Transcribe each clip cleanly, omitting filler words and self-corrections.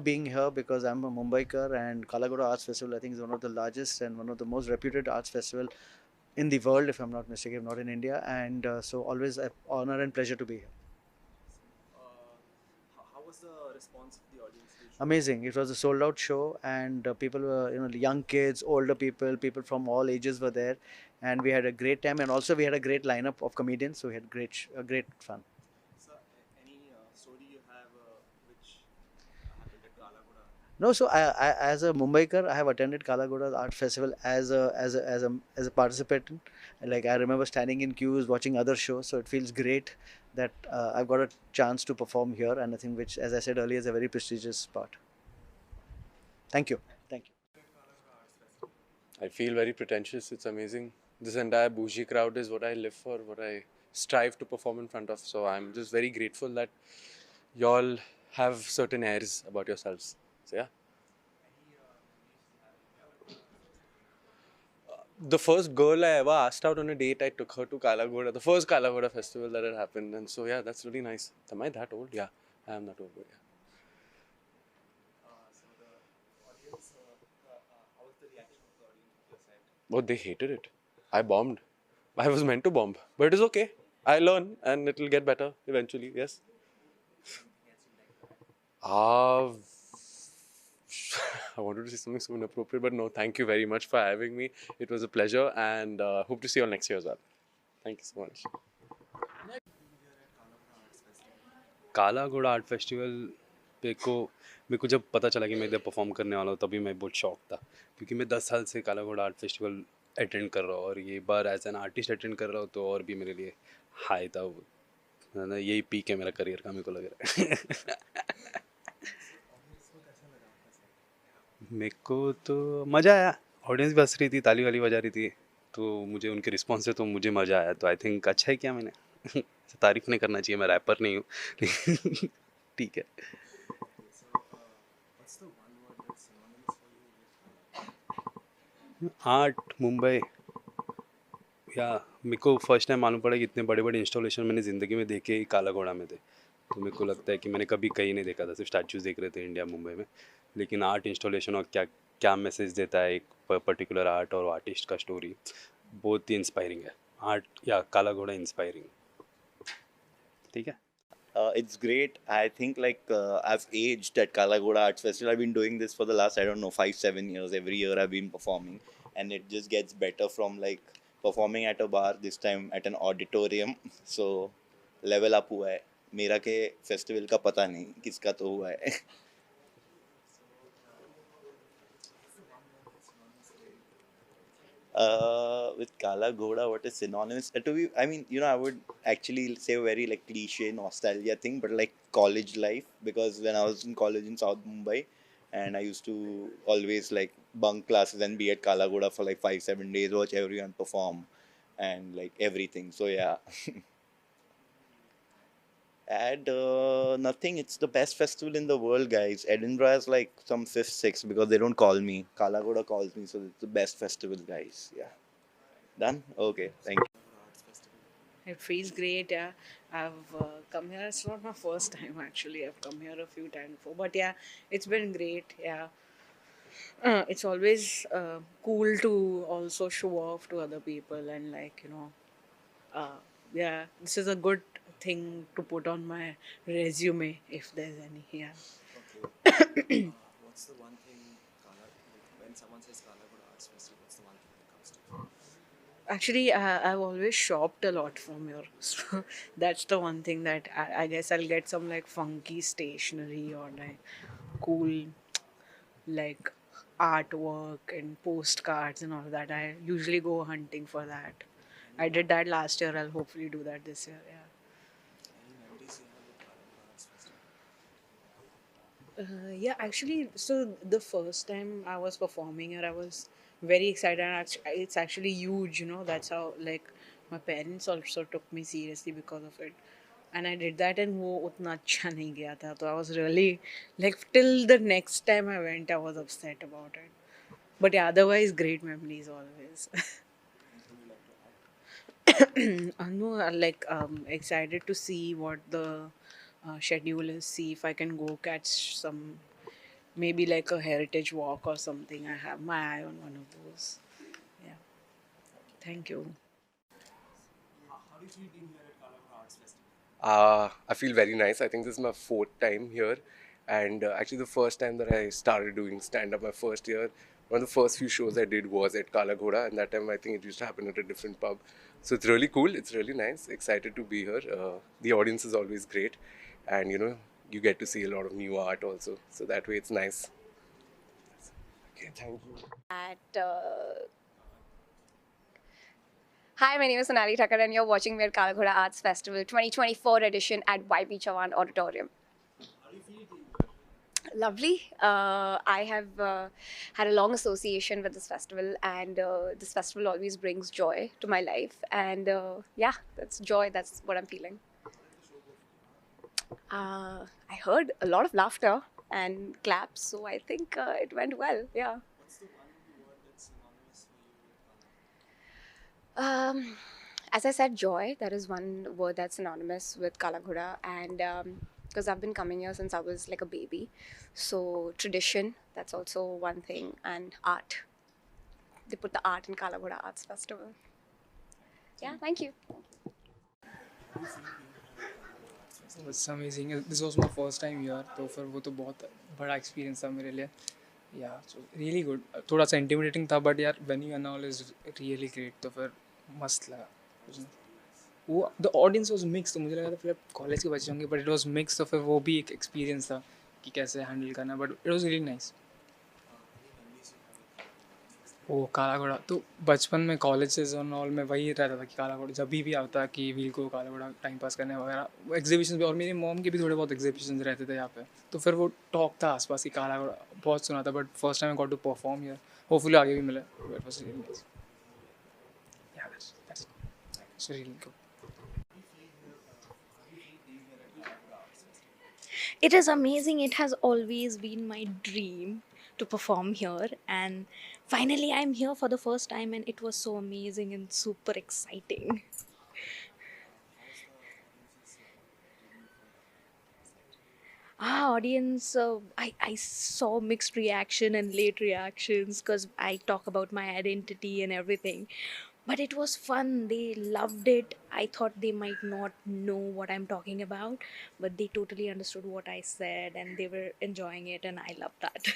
being here because I'm a Mumbaiker, and Kalagoda Arts Festival, I think, is one of the largest and one of the most reputed arts festival in the world, if I'm not mistaken, not in India. And so always an honor and pleasure to be here. How was the response of the audience to the show? Amazing. It was a sold out show, and people were, young kids, older people, people from all ages were there, and we had a great time. And also, we had a great lineup of comedians, so we had great fun. So, any story you have which happened at Kalagoda? No, so as a Mumbaiker, I have attended Kalagoda Art Festival as a participant. Like, I remember standing in queues, watching other shows. So it feels great that I've got a chance to perform here, and I think, which, as I said earlier, is a very prestigious part. Thank you. Thank you. I feel very pretentious. It's amazing. This entire bougie crowd is what I live for, what I strive to perform in front of. So I'm just very grateful that y'all have certain airs about yourselves. So yeah. The first girl I ever asked out on a date, I took her to Kalagoda, the first Kalagoda festival that had happened. And so yeah, that's really nice. Am I that old? Yeah, I am that old. But yeah. So the audience, how was the reaction of the audience with your set? But they hated it. I bombed. I was meant to bomb. But it is okay. I learn and it will get better eventually. Yes. Uh, I wanted to say something so inappropriate, but no, thank you very much for having me. It was a pleasure and hope to see you all next year as well. Thank you so much. काला घोड़ा art festival मेरे को जब पता चला कि मैं इधर परफॉर्म करने वाला हूँ तभी मैं बहुत शॉक था क्योंकि मैं 10 साल से काला घोड़ा आर्ट फेस्टिवल अटेंड कर रहा हूँ और ये बार एज एन आर्टिस्ट अटेंड कर रहा हूँ तो और भी मेरे लिए हाई था वो ना यही पीक है मेरा करियर का मेरे को लग रहा है मेरे को तो मज़ा आया ऑडियंस भी हंस रही थी ताली वाली बजा रही थी तो मुझे उनके रिस्पॉन्स से तो मुझे मज़ा आया तो आई थिंक अच्छा है क्या मैंने तारीफ नहीं करना चाहिए मैं रैपर नहीं हूँ ठीक है What's the one word that's synonymous for you with art Mumbai या मेरे को फर्स्ट टाइम मालूम पड़ा कि इतने बड़े बड़े इंस्टॉलेशन मैंने ज़िंदगी में देखे ही काला घोड़ा में थे तो मेरे को लगता है कि मैंने कभी कहीं नहीं देखा था सिर्फ स्टैचूज़ देख रहे थे इंडिया मुंबई में लेकिन आर्ट इंस्टॉलेशन और क्या क्या मैसेज देता है एक पर्टिकुलर आर्ट और आर्टिस्ट का स्टोरी बहुत ही इंस्पायरिंग है आर्ट या काला घोड़ा इंस्पायरिंग ठीक है It's great. I think I've aged at Kalagoda Arts Festival. I've been doing this for the last, I don't know, 5 7 years. Every year I've been performing, and it just gets better from like performing at a bar. This time at an auditorium. So level up हुआ है. मेरा के festival का पता नहीं किसका तो हुआ है. With Kala Ghoda, what is synonymous? To be, I mean, I would actually say a very like cliche nostalgia thing, but like college life, because when I was in college in South Mumbai, and I used to always like bunk classes and be at Kala Ghoda for like 5 7 days, watch everyone perform, and like everything. So yeah. Add nothing. It's the best festival in the world, guys. Edinburgh is like some fifth, sixth because they don't call me. Kalagoda calls me, so it's the best festival, guys. Yeah. Done? Okay. Thank you. Arts Festival? It feels great, yeah. I've come here. It's not my first time actually. I've come here a few times before, but yeah, it's been great. Yeah, it's always cool to also show off to other people and yeah, this is a good thing to put on my resume if there's any. Yeah. Okay. What's the one thing when someone says Kalagoda Arts Festival, what's the one thing that comes to you? Actually, I've always shopped a lot from here. So that's the one thing that I guess I'll get some like funky stationery or like cool like artwork and postcards and all that. I usually go hunting for that. I did that last year. I'll hopefully do that this year. Yeah. Any memories you have with Kalagoda Arts Festival? Yeah, actually, so the first time I was performing here, I was very excited. And it's actually huge, That's how, like, my parents also took me seriously because of it. And I did that, and वो उतना अच्छा नहीं गया था. So I was really, like, till the next time I went, I was upset about it. But yeah, otherwise, great memories always. No, like excited to see what the schedule is. See if I can go catch some maybe like a heritage walk or something. I have my eye on one of those. Yeah. Thank you. How do you feel being here at Kalagoda Arts Festival? I feel very nice. I think this is my fourth time here, and actually the first time that I started doing stand up, my first year, one of the first few shows I did was at Kala Ghoda, and that time I think it used to happen at a different pub. So it's really cool. It's really nice. Excited to be here. The audience is always great, and you get to see a lot of new art also. So that way it's nice. Okay, thank you. At Hi, my name is Sonali Thakkar, and you're watching me at Kalaghoda Arts Festival 2024 edition at YP Chavan Auditorium. How do you feel being here? Lovely. I have had a long association with this festival, and this festival always brings joy to my life. And yeah, that's joy. That's what I'm feeling. I heard a lot of laughter and claps, so I think it went well. Yeah. What's the one word that's synonymous for you with Kalagoda? As I said, joy. That is one word that's synonymous with Kalaghoda, and because I've been coming here since I was like a baby, so tradition. That's also one thing, and art. They put the art in Kalaghoda Arts Festival. Yeah, thank you. It's amazing. This was my first time here, तो फिर वो तो बहुत बड़ा experience था मेरे लिए. Yeah, so really good. थोड़ा सा intimidating था, but यार venue and all is really great. तो फिर मस्त लगा. वो the audience was mixed, तो मुझे लगा था फिर कॉलेज के बच्चे होंगे, but it was mixed. तो फिर वो भी एक experience था कि कैसे handle करना, but it was really nice. वो काला घोड़ा तो बचपन में कॉलेजेस और ऑल में वही रहता था कि काला घोड़ा जब भी आता कि व्हील को काला घोड़ा टाइम पास करने वगैरह एग्जीबिशन भी, और मेरी मॉम के भी थोड़े बहुत एग्जीबिशन रहते थे यहाँ पे, तो फिर वो टॉक था आसपास कि काला घोड़ा बहुत सुना था, but first time I got to perform here. Hopefully आगे भी मिले. It is amazing. It has always been my dream to perform here, and finally, I'm here for the first time, and it was so amazing and super exciting. Audience, I saw mixed reaction and late reactions because I talk about my identity and everything. But it was fun. They loved it. I thought they might not know what I'm talking about, but they totally understood what I said and they were enjoying it, and I love that.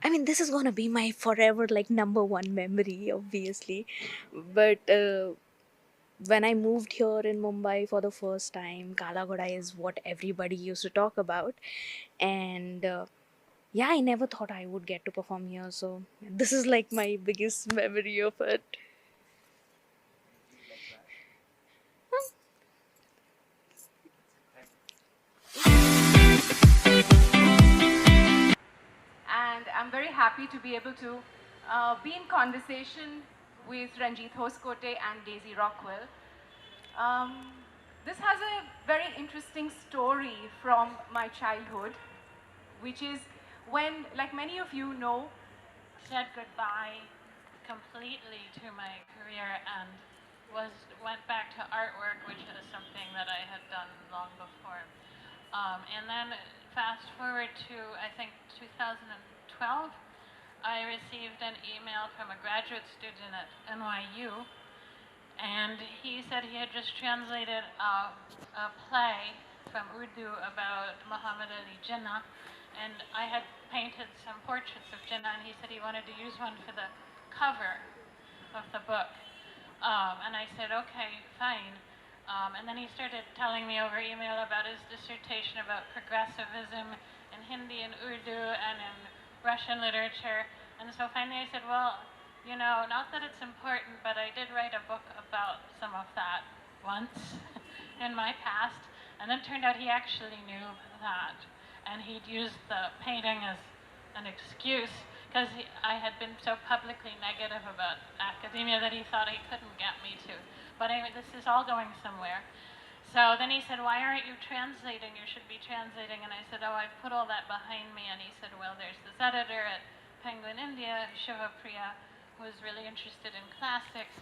I mean, this is gonna be my forever like number one memory, obviously. But when I moved here in Mumbai for the first time, Kala Ghoda is what everybody used to talk about, and yeah, I never thought I would get to perform here. So this is like my biggest memory of it. And I'm very happy to be able to be in conversation with Ranjit Hoskote and Daisy Rockwell. This has a very interesting story from my childhood, which is when, like many of you know, said goodbye completely to my career and went back to artwork, which is something that I had done long before. And then fast forward to, I think, 2012, I received an email from a graduate student at NYU, and he said he had just translated a play from Urdu about Muhammad Ali Jinnah, and I had painted some portraits of Jinnah, and he said he wanted to use one for the cover of the book. And I said, okay, fine. And then he started telling me over email about his dissertation about progressivism in Hindi and Urdu and in Russian literature. And so finally I said, well, not that it's important, but I did write a book about some of that once in my past. And then it turned out he actually knew that. And he'd used the painting as an excuse because I had been so publicly negative about academia that he thought he couldn't get me to. But anyway, this is all going somewhere. So then he said, why aren't you translating? You should be translating. And I said, oh, I've put all that behind me. And he said, well, there's this editor at Penguin India, Shiva Priya, who is really interested in classics.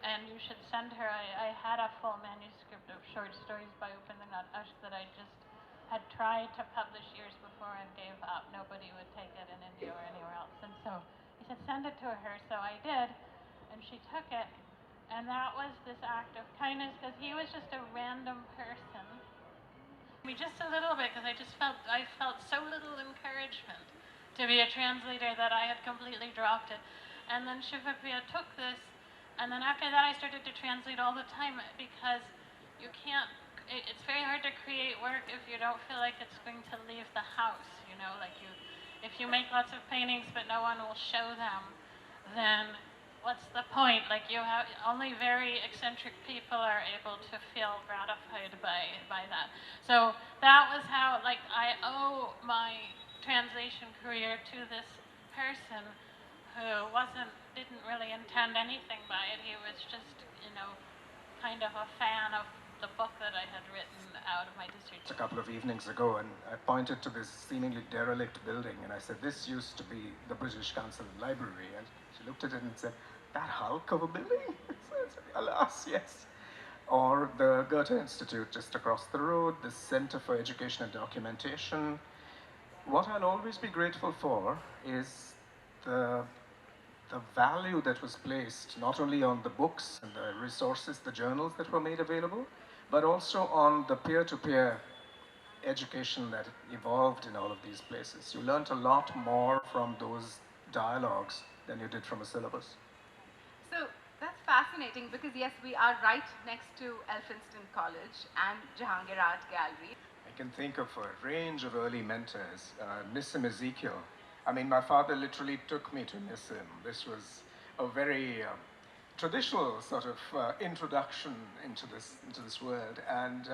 And you should send her. I had a full manuscript of short stories by Upendra Nath Ash that I just had tried to publish years before and gave up. Nobody would take it in India or anywhere else. And so he said, send it to her. So I did, and she took it. And that was this act of kindness because he was just a random person. Me just a little bit because I felt so little encouragement to be a translator that I had completely dropped it. And then Shivapriya took this, and then after that I started to translate all the time because you can't. It's very hard to create work if you don't feel like it's going to leave the house. You know, like if you make lots of paintings but no one will show them, then what's the point? Like only very eccentric people are able to feel gratified by that. So that was how I owe my translation career to this person who didn't really intend anything by it. He was just, kind of a fan of the book that I had written out of my district. A couple of evenings ago, and I pointed to this seemingly derelict building, and I said, this used to be the British Council Library. And she looked at it and said, that hulk of a building? So I said, alas, yes. Or the Goethe Institute just across the road, the Center for Education and Documentation. What I'll always be grateful for is the value that was placed not only on the books and the resources, the journals that were made available, but also on the peer-to-peer education that evolved in all of these places. You learned a lot more from those dialogues than you did from a syllabus. So that's fascinating because yes, we are right next to Elphinstone College and Jahangir Art Gallery. I can think of a range of early mentors. Nissim Ezekiel. I mean, my father literally took me to Nissim. This was a very traditional sort of introduction into this world. And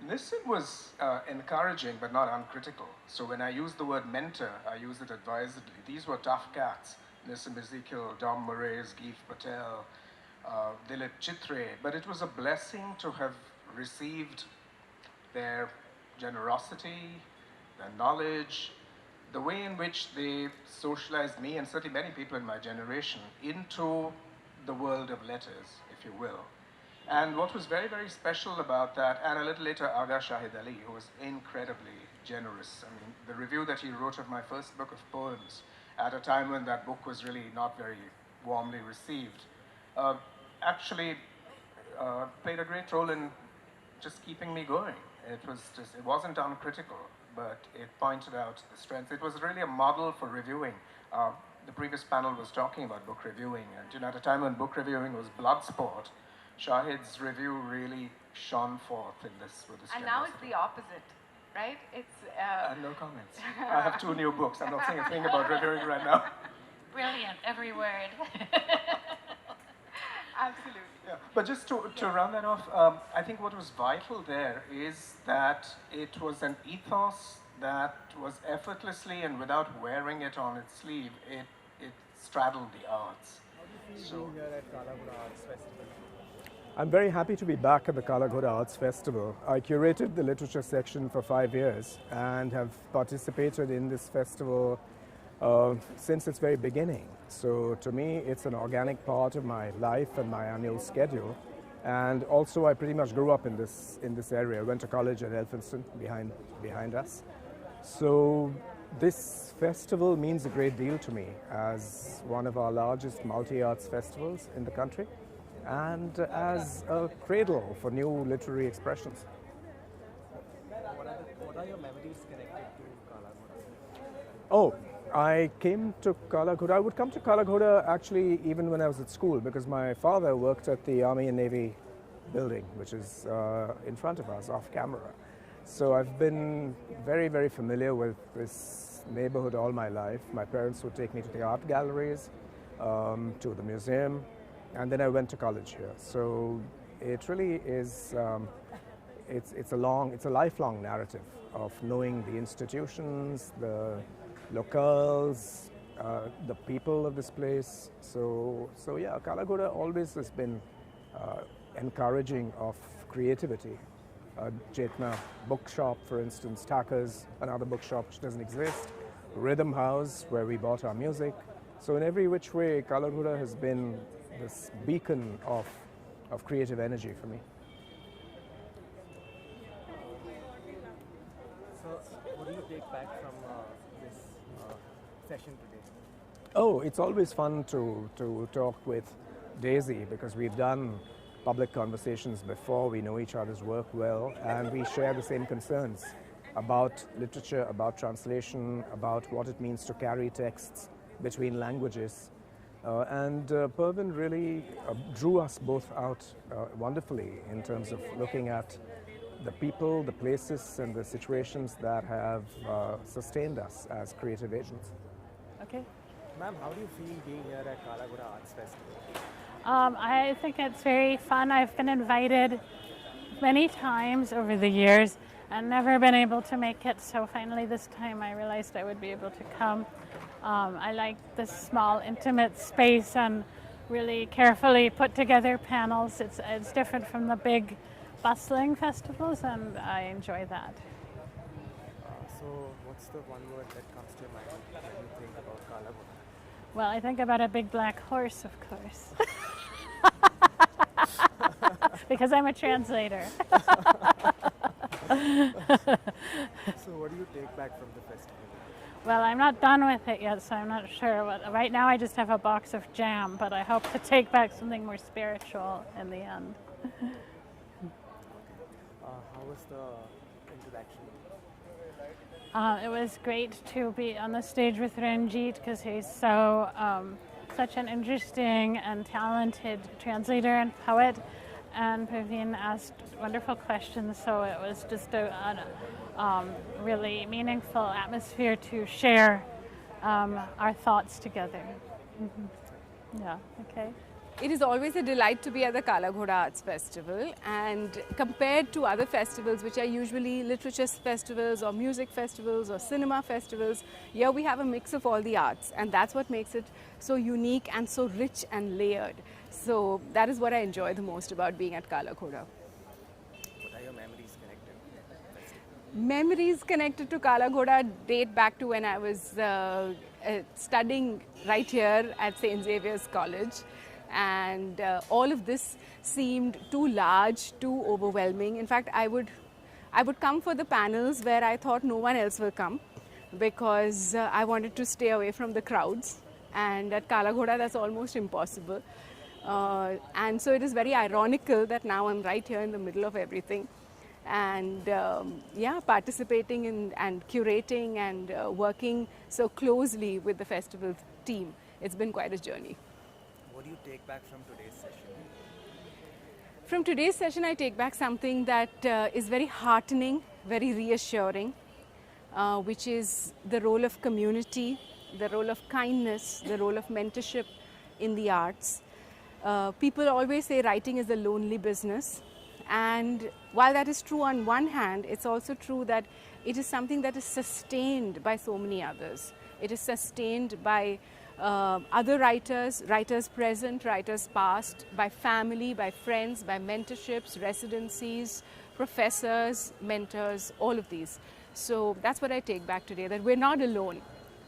Nissim was encouraging but not uncritical. So when I use the word mentor, I use it advisedly. These were tough cats. Nissim Ezekiel, Dom Moraes, Geef Patel, Dilip Chitre. But it was a blessing to have received their generosity, their knowledge, the way in which they socialized me and certainly many people in my generation into the world of letters, if you will. And what was very, very special about that, and a little later Aga Shahid Ali, who was incredibly generous. I mean, the review that he wrote of my first book of poems at a time when that book was really not very warmly received, actually played a great role in just keeping me going. It wasn't uncritical, but it pointed out the strength. It was really a model for reviewing. The previous panel was talking about book reviewing, and at a time when book reviewing was blood sport, Shahid's review really shone forth in this with this. And now it's the opposite, right? It's no comments. I have 2 new books. I'm not saying a thing about reviewing right now. Brilliant, every word. Absolutely. Yeah, but just to round that off, I think what was vital there is that it was an ethos that was effortlessly and without wearing it on its sleeve, it straddled the arts. So, here at Kala Ghoda Arts Festival? I'm very happy to be back at the Kala Ghoda Arts Festival. I curated the literature section for 5 years and have participated in this festival since its very beginning. So to me, it's an organic part of my life and my annual schedule. And also, I pretty much grew up in this area. I went to college at Elphinstone, behind us. So this festival means a great deal to me as one of our largest multi-arts festivals in the country and as a cradle for new literary expressions. What are your memories connected to Kala Ghoda? Oh, I came to Kala Ghoda. I would come to Kala Ghoda actually even when I was at school because my father worked at the Army and Navy building, which is in front of us, off camera. So I've been very, very familiar with this neighborhood all my life. My parents would take me to the art galleries, to the museum, and then I went to college here. So it really is, it's a lifelong narrative of knowing the institutions, the locales, the people of this place. So yeah, Kala Ghoda always has been encouraging of creativity. Chetna bookshop, for instance, Taka's, another bookshop which doesn't exist, Rhythm House, where we bought our music. So in every which way, Kala Ghoda has been this beacon of creative energy for me. do you take back from this session today? Oh, it's always fun to talk with Daisy because we've done public conversations before. We know each other's work well, and we share the same concerns about literature, about translation, about what it means to carry texts between languages. And Pervin really drew us both out wonderfully in terms of looking at the people, the places, and the situations that have sustained us as creative agents. Okay. Ma'am, how do you feel being here at Kalagoda Arts Festival? I think it's very fun. I've been invited many times over the years and never been able to make it. So finally this time I realized I would be able to come. I like this small intimate space and really carefully put together panels. It's different from the big bustling festivals and I enjoy that. So what's the one word that comes to your mind when you think about Kalagoda? Well, I think about a big black horse, of course. Because I'm a translator. So what do you take back from the festival? Well, I'm not done with it yet, so I'm not sure. Right now I just have a box of jam, but I hope to take back something more spiritual in the end. How was the interaction? It was great to be on the stage with Ranjit because he's so such an interesting and talented translator and poet. And Praveen asked wonderful questions, so it was just a really meaningful atmosphere to share our thoughts together. Yeah, okay. It is always a delight to be at the Kalagoda Arts Festival, and compared to other festivals which are usually literature festivals or music festivals or cinema festivals, here we have a mix of all the arts, and that's what makes it so unique and so rich and layered. So that is what I enjoy the most about being at Kalagoda. What are your memories connected to the festival? Memories connected to Kalagoda date back to when I was studying right here at St. Xavier's College. And all of this seemed too large, too overwhelming. In fact, I would come for the panels where I thought no one else will come because I wanted to stay away from the crowds. And at Kalagoda, that's almost impossible. And so it is very ironical that now I'm right here in the middle of everything. And yeah, participating in and curating and working so closely with the festival team. It's been quite a journey. What do you take back from today's session? From today's session, I take back something that is very heartening, very reassuring, which is the role of community, the role of kindness, the role of mentorship in the arts. People always say writing is a lonely business. And while that is true on one hand, it's also true that it is something that is sustained by so many others. It is sustained by other writers, writers present, writers past, by family, by friends, by mentorships, residencies, professors, mentors, all of these. So that's what I take back today, that we're not alone.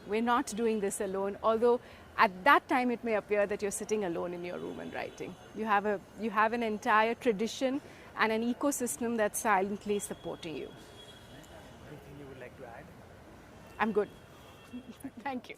We're not doing this alone, although at that time it may appear that you're sitting alone in your room and writing. You have an entire tradition and an ecosystem that's silently supporting you. Anything you would like to add? I'm good. Thank you.